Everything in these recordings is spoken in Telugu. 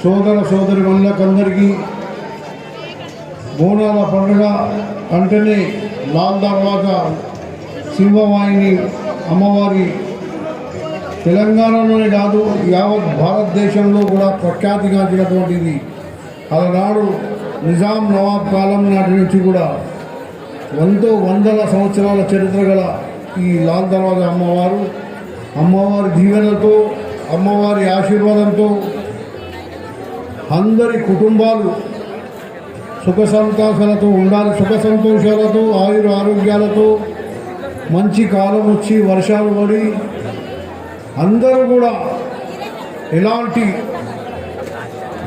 సోదర సోదరిమణులకందరికీ బోనాల పండుగ అంటేనే లాల్ దర్వాజా సింహవాహిని అమ్మవారి తెలంగాణలోనే కాదు యావత్ భారతదేశంలో కూడా ప్రఖ్యాతిగాంచినటువంటిది. అలనాడు నిజాం నవాబ్ కాలం నాటి నుంచి కూడా వందల సంవత్సరాల చరిత్ర గల ఈ లాల్ దర్వాజా అమ్మవారి దీవెనలతో, అమ్మవారి ఆశీర్వాదంతో అందరి కుటుంబాలు సుఖ సంతోషాలతో ఉండాలి. సుఖ సంతోషాలతో, ఆరోగ్యాలతో మంచి కాలం వచ్చి వర్షాలు పడి అందరూ కూడా ఎలాంటి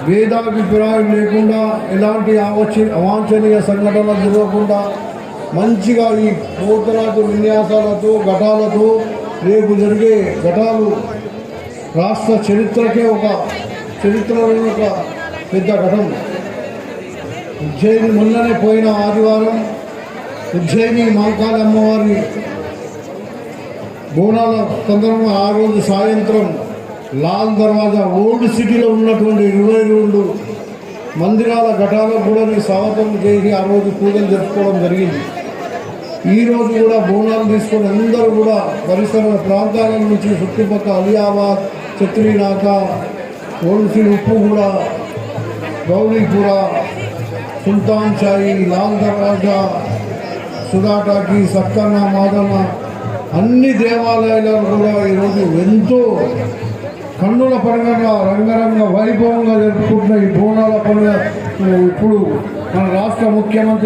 భేదాభిప్రాయం లేకుండా, ఎలాంటి అవాంఛనీయ సంఘటనలు జరగకుండా మంచిగా ఈ పోతరాజు విన్యాసాలతో, ఘటాలతో రేపు జరిగే ఘటాలు రాష్ట్ర చరిత్రలో ఒక పెద్ద ఘటన. ఉజ్జయిని మొన్ననే పోయిన ఆదివారం ఉజ్జయిని మహంకాళి అమ్మవారి బోనాల సందర్భంగా ఆ రోజు సాయంత్రం లాల్ దర్వాజా ఓల్డ్ సిటీలో ఉన్నటువంటి 22 మందిరాల ఘటాలకు కూడా స్వాగతం చేసి ఆ రోజు పూజలు జరుపుకోవడం జరిగింది. ఈరోజు కూడా బోనాలు తీసుకొని అందరూ కూడా పరిసర ప్రాంతాల నుంచి చుట్టుపక్కల అలియాబాద్, చత్రీనాక, ఓల్డ్ సిటీ, ఉప్పుగూడ, గౌరీపుర, సుల్తాన్ చాయి, లాల్ దర్వాజా, సుధాటాకి, సక్కన్న, మాదన్న అన్ని దేవాలయాలు కూడా ఈరోజు ఎంతో కన్నుల పండుగ రంగరంగ వైభవంగా జరుపుకుంటున్న ఈ బోనాల పండుగ ఇప్పుడు మన రాష్ట్ర ముఖ్యమంత్రి